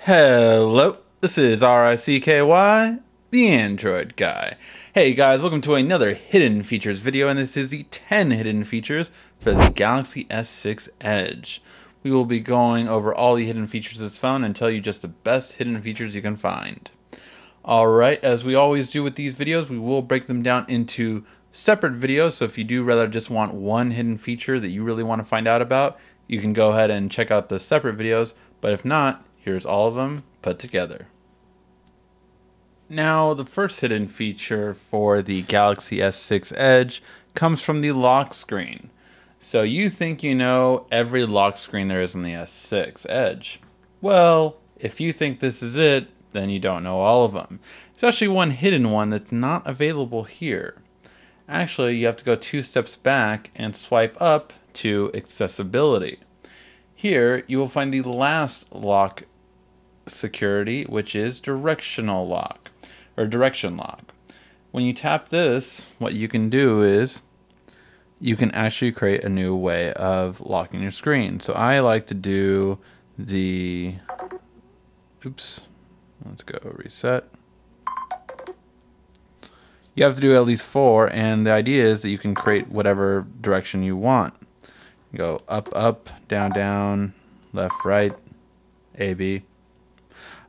Hello, this is RICKY, the Android guy. Hey guys, welcome to another hidden features video, and this is the 10 hidden features for the Galaxy S6 Edge. We will be going over all the hidden features of this phone and tell you just the best hidden features you can find. Alright, as we always do with these videos, we will break them down into separate videos, so if you do rather just want one hidden feature that you really want to find out about, you can go ahead and check out the separate videos, but if not, here's all of them put together. Now, the first hidden feature for the Galaxy S6 Edge comes from the lock screen. So you think you know every lock screen there is on the S6 Edge. Well, if you think this is it, then you don't know all of them. There's actually one hidden one that's not available here. Actually, you have to go 2 steps back and swipe up to accessibility. Here, you will find the last lock security, which is Directional Lock, or Direction Lock. When you tap this, what you can do is you can actually create a new way of locking your screen. So I like to do the, let's go reset. You have to do at least 4, and the idea is that you can create whatever direction you want. You go up, up, down, down, left, right, A, B.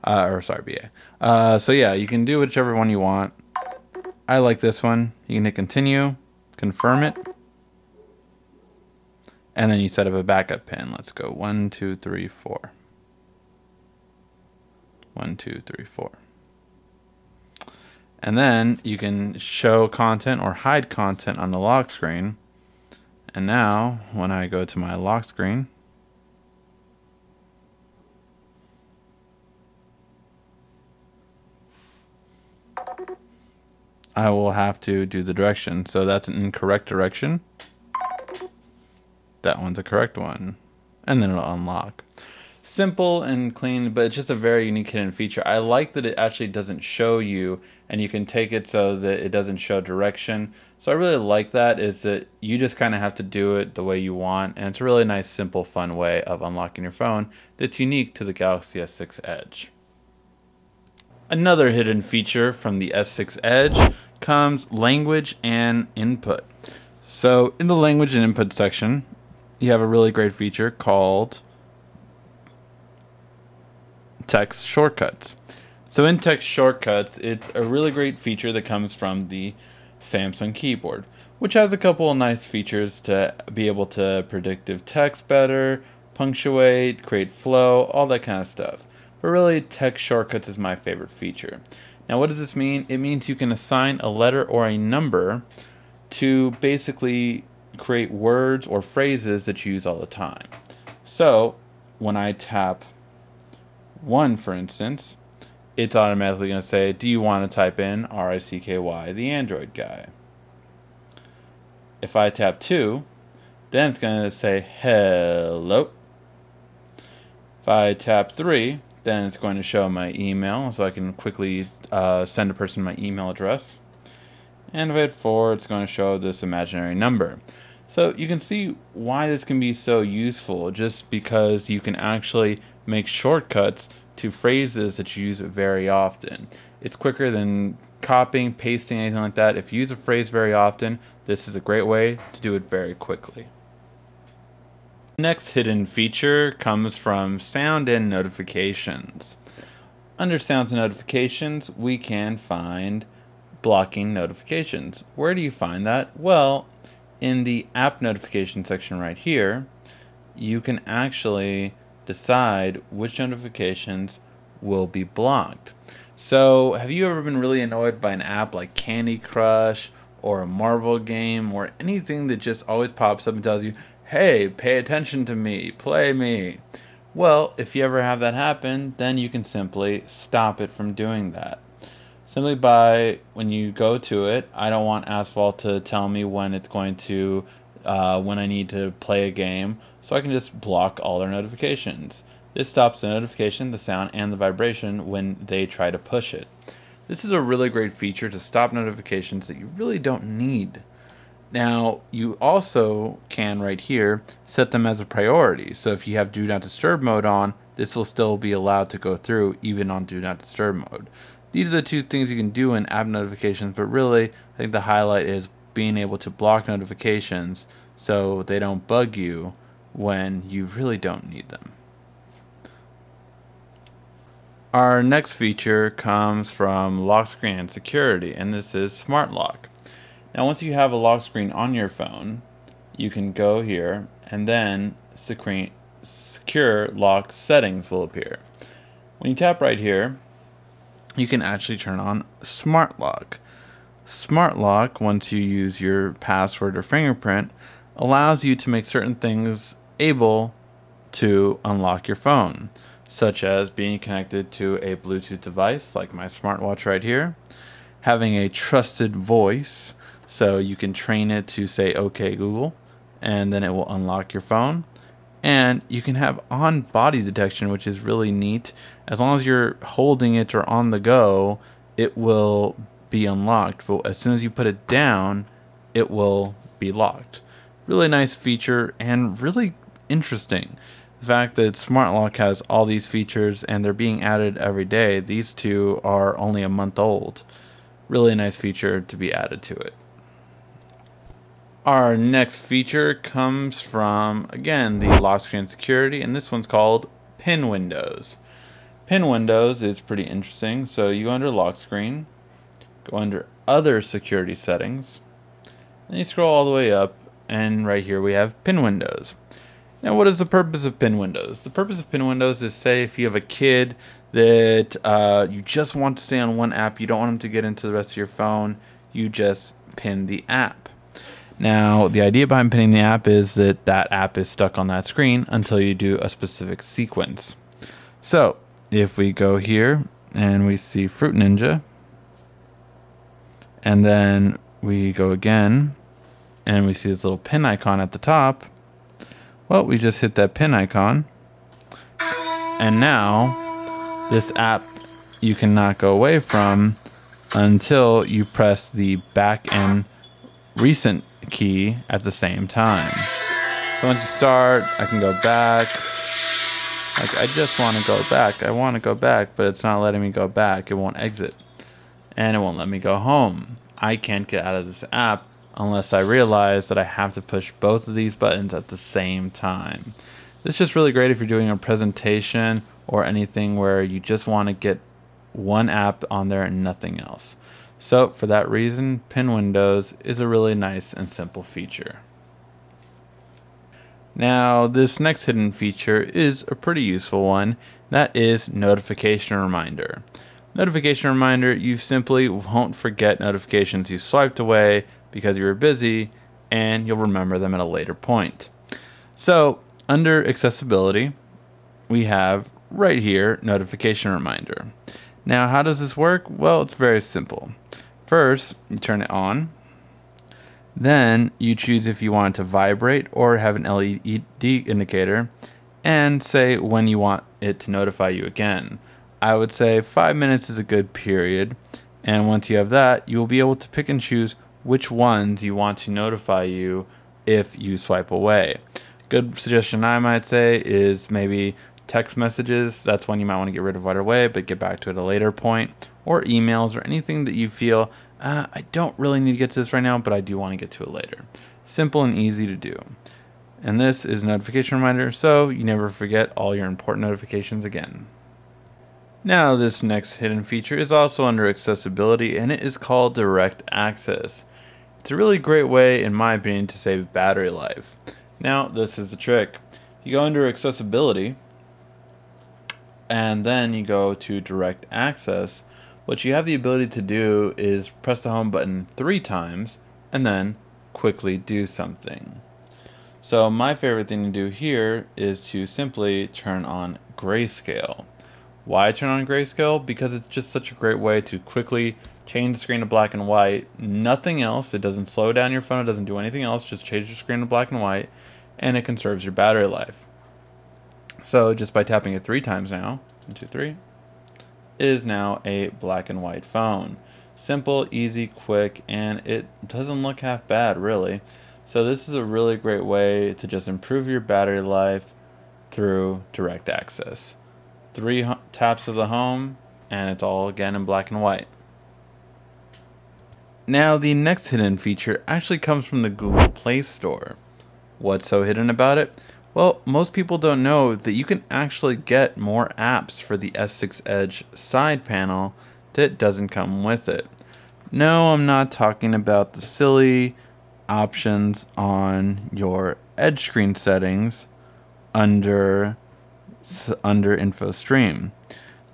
BA. So yeah, you can do whichever one you want. I like this one. You can hit continue, confirm it, and then you set up a backup pin. Let's go 1, 2, 3, 4. 1, 2, 3, 4. And then you can show content or hide content on the lock screen. And now, when I go to my lock screen, I will have to do the direction. So that's an incorrect direction. That one's a correct one. And then it'll unlock. Simple and clean, but it's just a very unique hidden feature. I like that it actually doesn't show you, and you can take it so that it doesn't show direction. So I really like that, is that you just kind of have to do it the way you want, and it's a really nice, simple, fun way of unlocking your phone that's unique to the Galaxy S6 Edge. Another hidden feature from the S6 Edge comes language and input. So in the language and input section, you have a really great feature called text shortcuts. So in text shortcuts, it's a really great feature that comes from the Samsung keyboard, which has a couple of nice features to be able to predictive text better, punctuate, create flow, all that kind of stuff. But really, text shortcuts is my favorite feature. Now, what does this mean? It means you can assign a letter or a number to basically create words or phrases that you use all the time. So when I tap 1, for instance, it's automatically going to say, do you want to type in RICKY, the Android guy? If I tap 2, then it's going to say hello. If I tap 3, then it's going to show my email, so I can quickly send a person my email address. And if I hit 4, it's going to show this imaginary number. So you can see why this can be so useful, just because you can actually make shortcuts to phrases that you use very often. It's quicker than copying, pasting, anything like that. If you use a phrase very often, this is a great way to do it very quickly. Next hidden feature comes from sound and notifications. Under sounds and notifications, we can find blocking notifications. Where do you find that? Well, in the app notification section right here, you can actually decide which notifications will be blocked. So have you ever been really annoyed by an app like Candy Crush or a Marvel game or anything that just always pops up and tells you, hey, pay attention to me, play me? Well, if you ever have that happen, then you can simply stop it from doing that. Simply by, when you go to it, I don't want Asphalt to tell me when it's going to, when I need to play a game, so I can just block all their notifications. This stops the notification, the sound, and the vibration when they try to push it. This is a really great feature to stop notifications that you really don't need. Now, you also can right here set them as a priority. So if you have Do Not Disturb mode on, this will still be allowed to go through even on Do Not Disturb mode. These are the two things you can do in app notifications, but really, I think the highlight is being able to block notifications so they don't bug you when you really don't need them. Our next feature comes from lock screen and security, and this is Smart Lock. Now, once you have a lock screen on your phone, you can go here and then secure lock settings will appear. When you tap right here, you can actually turn on Smart Lock. Smart Lock, once you use your password or fingerprint, allows you to make certain things able to unlock your phone, such as being connected to a Bluetooth device like my smartwatch right here, having a trusted voice, so you can train it to say "Okay Google," and then it will unlock your phone. And you can have on body detection, which is really neat. As long as you're holding it or on the go, it will be unlocked. But as soon as you put it down, it will be locked. Really nice feature and really interesting. The fact that Smart Lock has all these features and they're being added every day. These two are only a month old. Really nice feature to be added to it. Our next feature comes from, again, the lock screen security, and this one's called Pin Windows. Pin Windows is pretty interesting. So you go under lock screen, go under other security settings, and you scroll all the way up, and right here we have Pin Windows. Now, what is the purpose of Pin Windows? The purpose of Pin Windows is, say if you have a kid that you just want to stay on one app, you don't want them to get into the rest of your phone, you just pin the app. Now, the idea behind pinning the app is that that app is stuck on that screen until you do a specific sequence. So, if we go here and we see Fruit Ninja, and then we go again, and we see this little pin icon at the top, well, we just hit that pin icon, and now this app you cannot go away from until you press the back and recent key at the same time. So once you start, I can go back. Like, I just want to go back. I want to go back, but it's not letting me go back. It won't exit. And it won't let me go home. I can't get out of this app unless I realize that I have to push both of these buttons at the same time. This is just really great if you're doing a presentation or anything where you just want to get one app on there and nothing else. So for that reason, Pin Windows is a really nice and simple feature. Now, this next hidden feature is a pretty useful one. That is Notification Reminder. Notification Reminder, you simply won't forget notifications you swiped away because you were busy, and you'll remember them at a later point. So under Accessibility, we have right here Notification Reminder. Now, how does this work? Well, it's very simple. First, you turn it on. Then you choose if you want it to vibrate or have an LED indicator, and say when you want it to notify you again. I would say 5 minutes is a good period, and once you have that, you will be able to pick and choose which ones you want to notify you if you swipe away. Good suggestion I might say is maybe text messages. That's one you might want to get rid of right away, but get back to it at a later point. Or emails, or anything that you feel, I don't really need to get to this right now, but I do want to get to it later. Simple and easy to do. And this is Notification Reminder, so you never forget all your important notifications again. Now, this next hidden feature is also under Accessibility, and it is called Direct Access. It's a really great way, in my opinion, to save battery life. Now, this is the trick. You go under Accessibility, and then you go to Direct Access. What you have the ability to do is press the home button 3 times and then quickly do something. So my favorite thing to do here is to simply turn on grayscale. Why turn on grayscale? Because it's just such a great way to quickly change the screen to black and white. Nothing else. It doesn't slow down your phone. It doesn't do anything else. Just change your screen to black and white, and it conserves your battery life. So just by tapping it 3 times now, 1, 2, 3, is now a black and white phone. Simple, easy, quick, and it doesn't look half bad, really. So this is a really great way to just improve your battery life through direct access. 3 taps of the home, and it's all again in black and white. Now the next hidden feature actually comes from the Google Play Store. What's so hidden about it? Well, most people don't know that you can actually get more apps for the S6 Edge side panel that doesn't come with it. No, I'm not talking about the silly options on your Edge screen settings under Info Stream.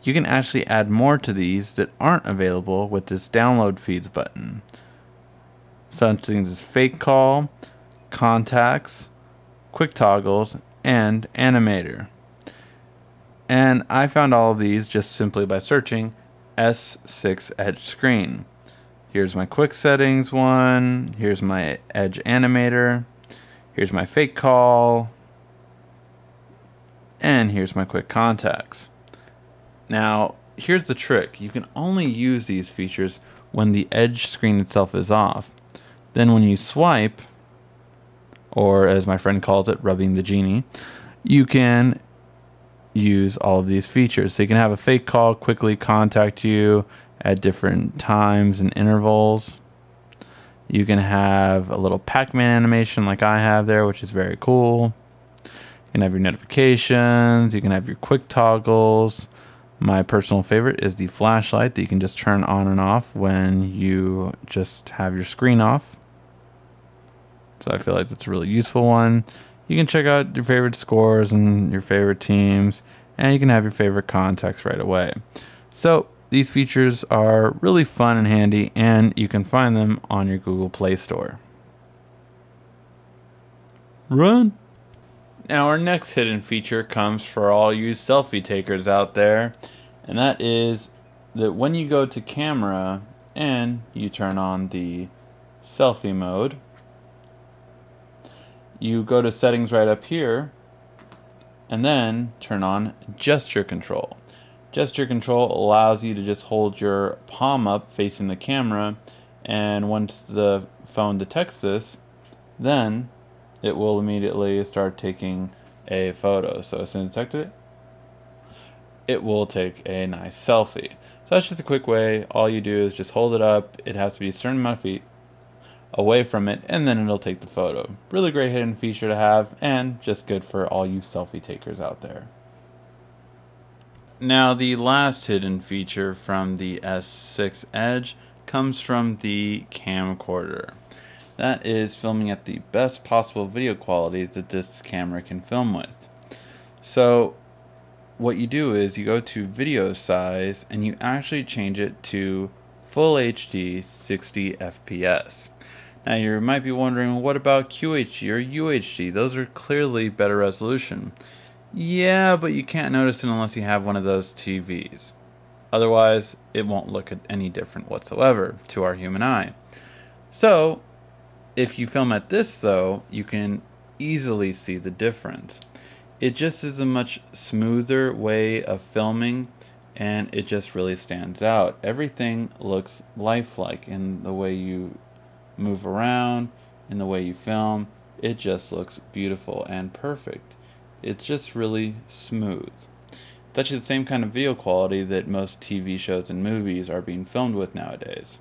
You can actually add more to these that aren't available with this download feeds button. Such things as fake call, contacts, quick toggles, and animator. And I found all of these just simply by searching S6 Edge screen. Here's my quick settings one, here's my Edge animator, here's my fake call, and here's my quick contacts. Now, here's the trick. You can only use these features when the Edge screen itself is off. Then when you swipe, or as my friend calls it, rubbing the genie, you can use all of these features. So you can have a fake call quickly contact you at different times and intervals. You can have a little Pac-Man animation like I have there, which is very cool. You can have your notifications, you can have your quick toggles. My personal favorite is the flashlight that you can just turn on and off when you just have your screen off. So I feel like that's a really useful one. You can check out your favorite scores and your favorite teams, and you can have your favorite contacts right away. So these features are really fun and handy, and you can find them on your Google Play Store. Run! Now our next hidden feature comes for all you selfie takers out there, and that is that when you go to camera and you turn on the selfie mode, you go to settings right up here and then turn on gesture control. Gesture control allows you to just hold your palm up facing the camera, and once the phone detects this, then it will immediately start taking a photo. So as soon as it detected it, it will take a nice selfie. So that's just a quick way. All you do is just hold it up. It has to be a certain amount of feet away from it, and then it'll take the photo. Really great hidden feature to have, and just good for all you selfie takers out there. Now the last hidden feature from the S6 Edge comes from the Camcorder. That is filming at the best possible video quality that this camera can film with. So what you do is you go to video size and you actually change it to full HD 60 FPS. Now you might be wondering, what about QHD or UHD? Those are clearly better resolution. Yeah, but you can't notice it unless you have one of those TVs. Otherwise, it won't look any different whatsoever to our human eye. So if you film at this though, you can easily see the difference. It just is a much smoother way of filming, and it just really stands out. Everything looks lifelike in the way you move around, in the way you film. It just looks beautiful and perfect. It's just really smooth. It's actually the same kind of video quality that most TV shows and movies are being filmed with nowadays.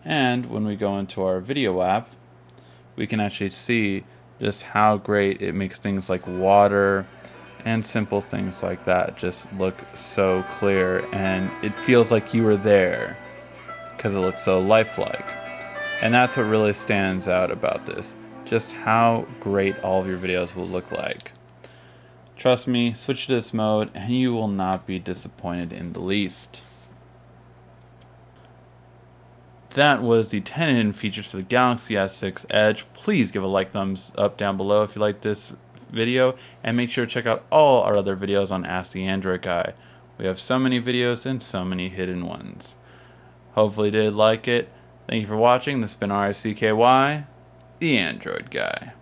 And when we go into our video app, we can actually see just how great it makes things like water and simple things like that just look so clear, and it feels like you were there because it looks so lifelike. And that's what really stands out about this, just how great all of your videos will look like. Trust me, switch to this mode and you will not be disappointed in the least. That was the 10 hidden features for the Galaxy S6 Edge. Please give a thumbs up down below if you like this video, and make sure to check out all our other videos on Ask the Android Guy. We have so many videos and so many hidden ones. Hopefully you did like it. Thank you for watching. This has been RICKY, the Android Guy.